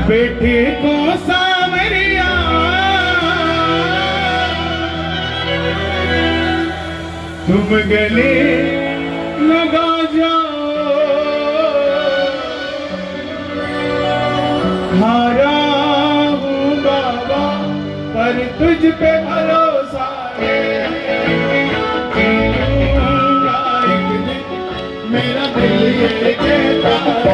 बेटे को सावरिया तुम गले लगा जाओ, हारा हूँ बाबा पर तुझ पे भरोसा है, मेरा दिल ये कहता है।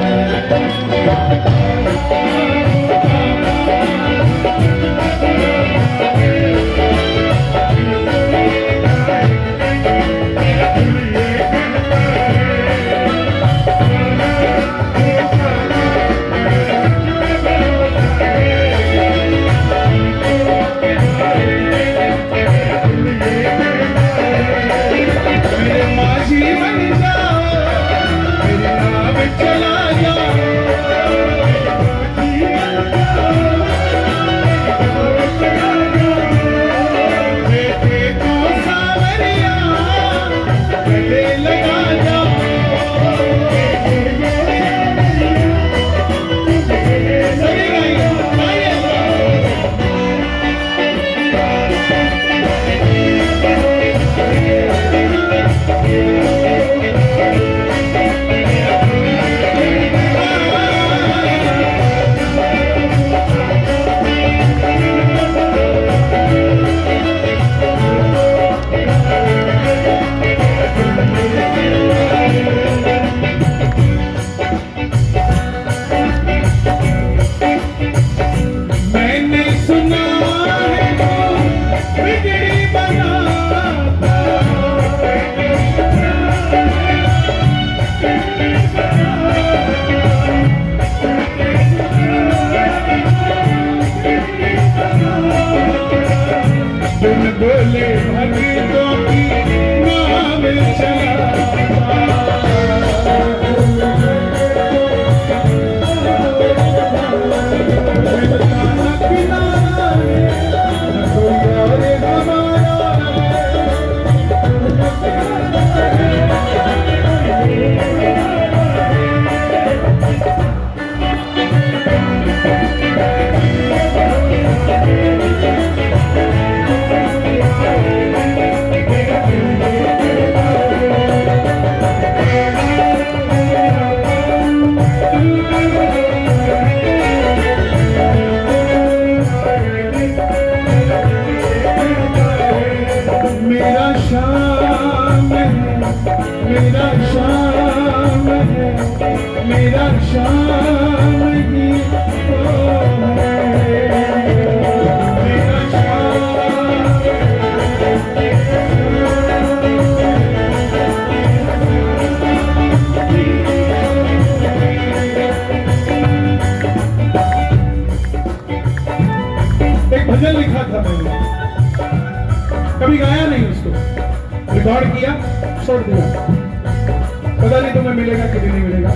बोले भक्तों की नाम मेरा शाम है, मेरा शाम ही तो है, मेरा शाम। एक भजन लिखा था मैंने, कभी गाया नहीं उसको, रिकॉर्ड किया छोड़ दिया, पता नहीं तुम्हें मिलेगा कि नहीं मिलेगा।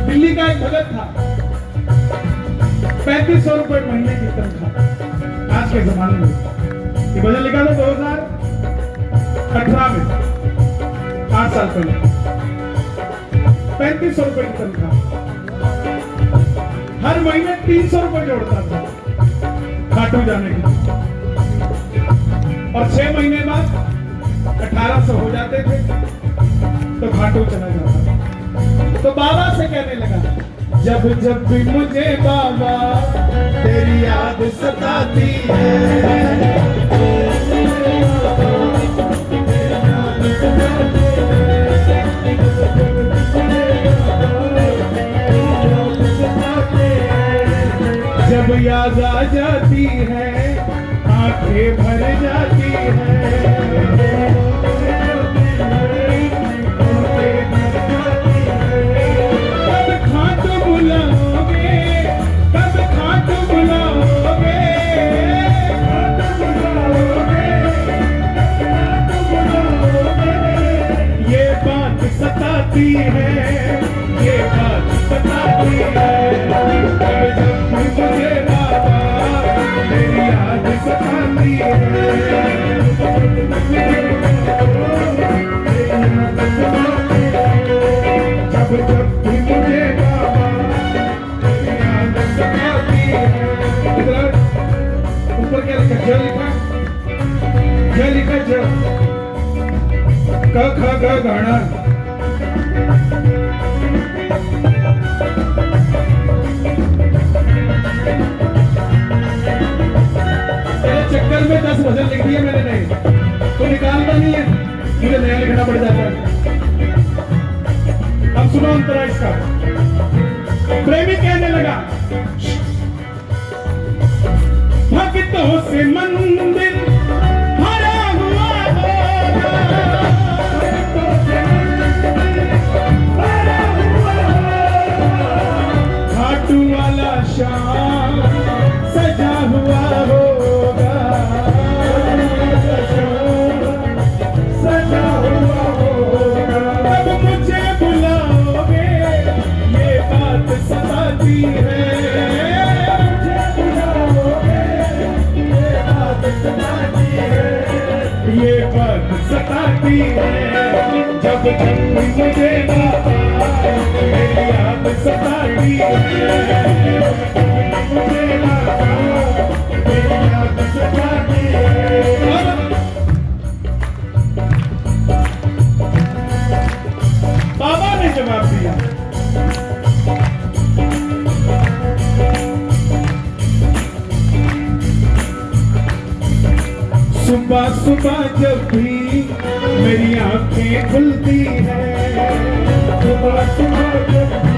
दिल्ली का एक भगत था, 3500 रुपए महीने की तनख्वाह आज के जमाने में। ये भजन लिखा था 2018 में, 8 साल पहले। 3500 रुपए की तनख्वाह, हर महीने 300 रुपए जोड़ता था खाटू जाने के, और 6 महीने बाद 1800 हो जाते थे तो घाटू चला जाता था। तो बाबा से कहने लगा, जब जब भी मुझे बाबा तेरी याद सताती है, जब याद आ जाती है आंखें भर जाती है, कब खाटू बुलाओगे, कब खाटू बुलाओगे, ये बात सताती है, ये बात सताती है। मुझे बाबा तेरी याद सताती है, जब जब भी मुझे क ख ग घ चक्कर में 10 भजन लिख दिए मैंने, नहीं तो निकालता नहीं है, मुझे नया लिखना पड़ जाता है। अब सुनो अंतरा इसका। प्रेमी कहने लगा, भक्तों से मंदिर भरा हुआ होगा, खाटू वाला शाम सजा हुआ होगा, सजा हुआ होगा। अब मुझे बुलाओगे ये बात सताती है, ये बात सताती है। जब जब मुझे बाबा मेरी याद सताती है, मुझे बाबा मेरी याद सताती है। बाबा ने जवाब दिया, सुबह सुबह जब भी मेरी आंखें खुलती है, सुबह सुबह जब भी,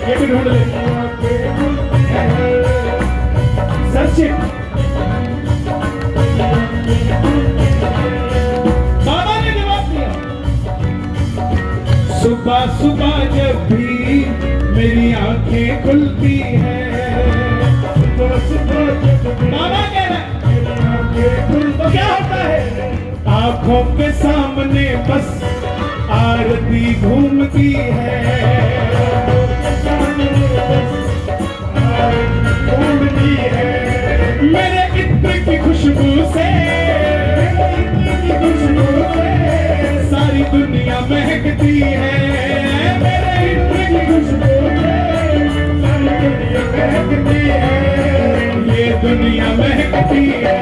ये भी ढूंढ ले, आंखें खुलती है, सच्ची बाबा ने जवाब दिया, सुबह सुबह जब भी मेरी आंखें खुलती है, सुबह सुबह जब भी, बाबा कह रहे तो क्या होता है, आंखों के सामने बस आरती घूमती है, घूमती है। मेरे इत्र की खुशबू से सारी दुनिया महकती है, मेरे इत्र की खुशबू से सारी दुनिया महकती है, ये दुनिया महकती है।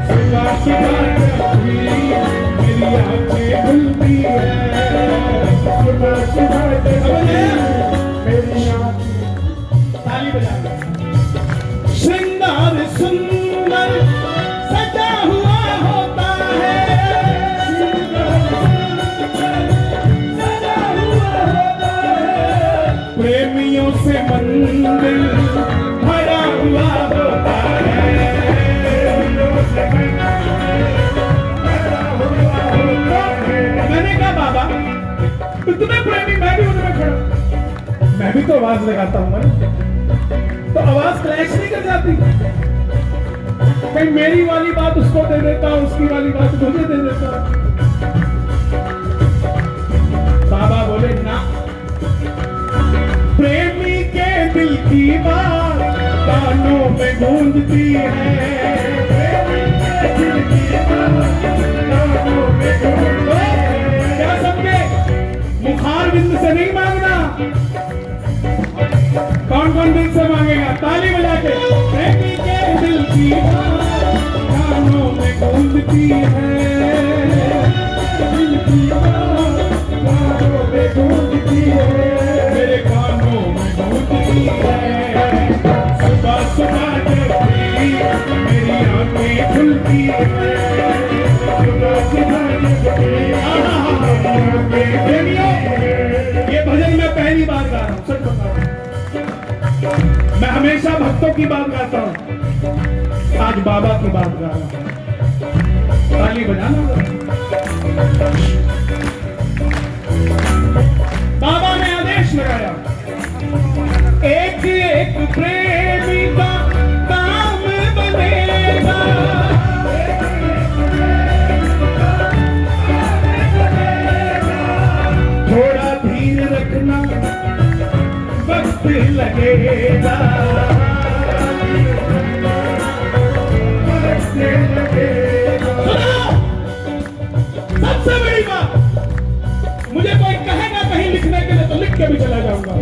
सुबह सुबह जब भी मेरी आंखें खुलती है, सुबह सुबह जब भी मेरी आंखें, ताली बजा, श्रृंगार सुंदर सजा हुआ होता है, सजा हुआ होता है, प्रेमियों से मंदिर भरा हुआ होता है, मैंने कहा बाबा इतने प्रेमी, मैं भी उनमें खड़ा, मैं भी तो आवाज लगाता हूं ना, तो आवाज क्रैश नहीं कर जाती, कहीं मेरी वाली बात उसको दे देता, उसकी वाली बात मुझे दे देता। बाबा बोले ना, प्रेमी के दिल की बात कानों में गूंजती है, प्रेमी के दिल की बात कानों में गूंजती है। क्या समझे, मुखार बिंद से नहीं मांगना, कौन कौन दिल से मांगेगा, ताली बजा के। प्रेमी के दिल की बात कानों में गूंजती है, दिल की बात कानों में गूंजती है, मेरे कानों में गूंजती है। सुबह सुबह जब भी मेरी आंखें खुलती है, सुबह सुबह जब भी ये भजन मैं पहली बार गा रहा हूँ, सच बता रहा हूँ, मैं हमेशा भक्तों की बात गाता हूँ, आज बाबा की बात गा रहा हूँ, ताली बजाना। बाबा ने आदेश लगाया, एक एक प्रेमी का काम बनेगा, थोड़ा धीर रखना वक्त लगेगा, सबसे बड़ी बात, मुझे कोई कहेगा कहीं लिखने के लिए तो लिख के भी चला जाऊंगा।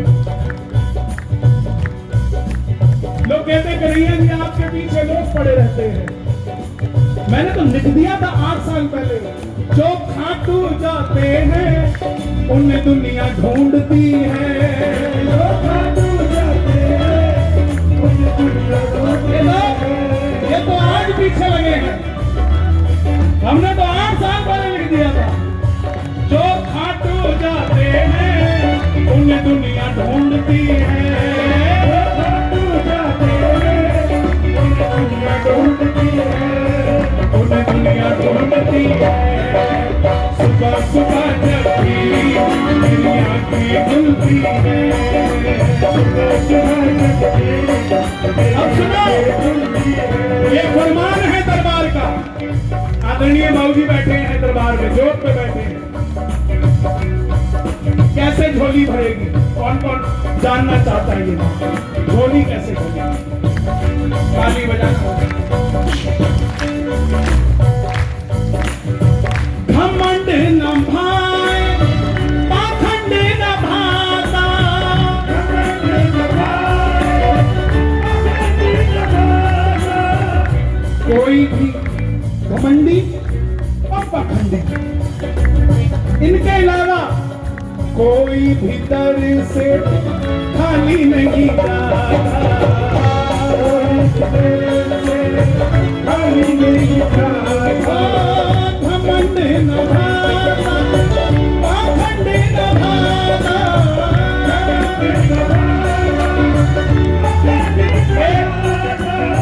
लोग कहते कन्हैया जी आपके पीछे लोग पड़े रहते हैं, मैंने तो लिख दिया था 8 साल पहले, जो खाटू जाते हैं उन्हें दुनिया ढूंढती है। जो खाटू जाते हैं उन्हें दुनिया ढूंढती है। ये तो आज पीछे लगे हैं, हमने तो 8 साल पहले लिख दिया था। जो खाटू जाते हैं उन्हें दुनिया ढूंढती है। जो खाटू जाते हैं उन्हें दुनिया ढूंढती है। उन्हें दुनिया ढूंढती है। सुबह सुबह जब भी मेरी आँखें खुलती है। सुबह सुबह जब भी अब सुनो, ये फरमान है दरबार का। आदरणीय बाबूजी बैठे हैं दरबार में, जोत पे बैठे हैं। कैसे झोली भरेगी, कौन कौन जानना चाहता है ये झोली कैसे भरेगी? ताली बजाना। घमंड न भाए पाखंड न भाता। कोई भी घमंडी और पाखंडी, इनके अलावा कोई भीतर से खाली नहीं जाता। खाली नहीं जाता। घमंड न भाता पाखंड न भाता।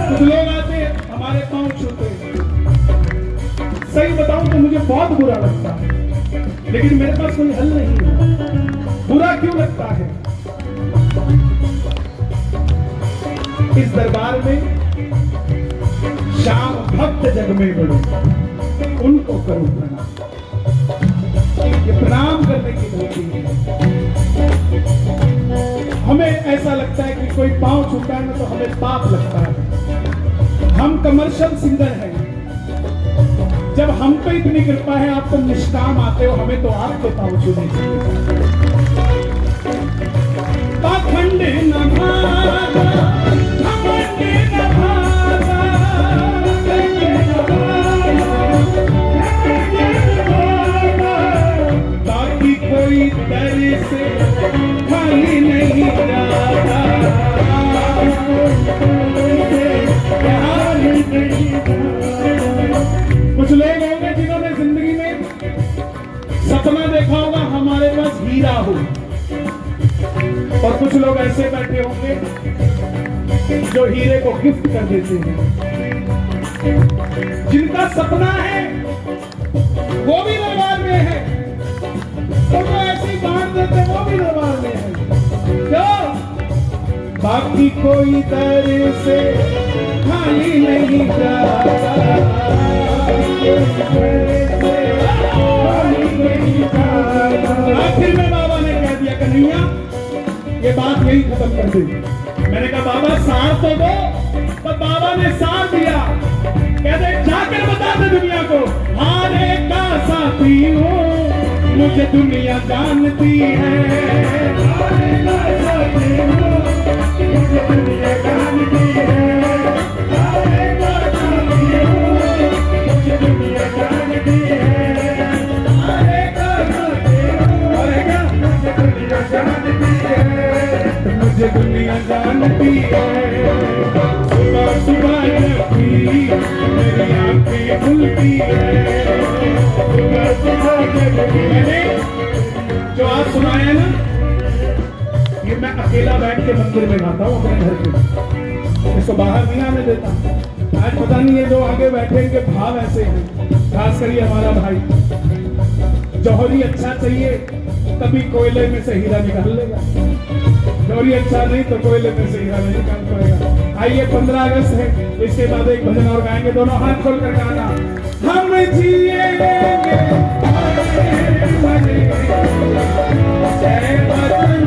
कुछ लोग आते हमारे पाँव छूते, सही बताऊं तो मुझे बहुत बुरा लगता है, लेकिन मेरे पास कोई हल नहीं है। बुरा क्यों लगता है? इस दरबार में श्याम भक्त जग में बड़े, उनको करूं प्रणाम। ये प्रणाम करने की धरती है। हमें ऐसा लगता है कि कोई पांव छूटा है ना तो हमें पाप लगता है। हम कमर्शियल सिंगर हैं। जब हम पे इतनी कृपा है, आप तो निष्काम आते हो, हमें तो आपके पाँव छूने चाहिए। पाखंड न भाता घमंड न भाता। ताकि कोई दर से खाली नहीं जाता। कुछ लोग होंगे जिन्होंने जिंदगी में सपना देखा होगा हमारे पास हीरा हो, और कुछ लोग ऐसे बैठे होंगे जो हीरे को गिफ्ट कर देते हैं। जिनका सपना है वो भी दरबार में है, तो वो ऐसे ही बांट देते, वो भी दरबार में है। क्यों? बाकी कोई दर से खाली नहीं जाता। आखिर में बाबा ने कह दिया कन्हैया, ये बात यही खत्म कर दी। मैंने कहा बाबा सार तो दो, तो बाबा ने सार दिया। कहते जाकर बता दे दुनिया को, हारे का साथी हूँ, मुझे दुनिया जानती है। हारे का साथी हूँ, मुझे दुनिया जानती है। हारे का साथी हूँ, मुझे दुनिया जानती है। हारे का साथी हूँ, मुझे दुनिया जानती है। मुझे दुनिया जानती है। सुबह सुबह जब भी मेरी आँखें खुलती है। सुबह सुबह जब भी मैंने जो आज सुनाया ना, ये मैं अकेला बैठ के मंदिर में गाता हूँ अपने घर के, इसको बाहर नहीं आने देता। आज पता नहीं ये जो आगे बैठे के भाव ऐसे हैं, खास करिए हमारा भाई। जौहरी अच्छा चाहिए तभी कोयले में से हीरा निकाल लेगा, जौहरी अच्छा नहीं तो कोयले में से हीरा नहीं निकाल पाएगा। आइए 15 अगस्त है, इसके बाद एक भजन और गाएंगे, दोनों हाथ खोल कर गाना। हम जिएंगे जय वतन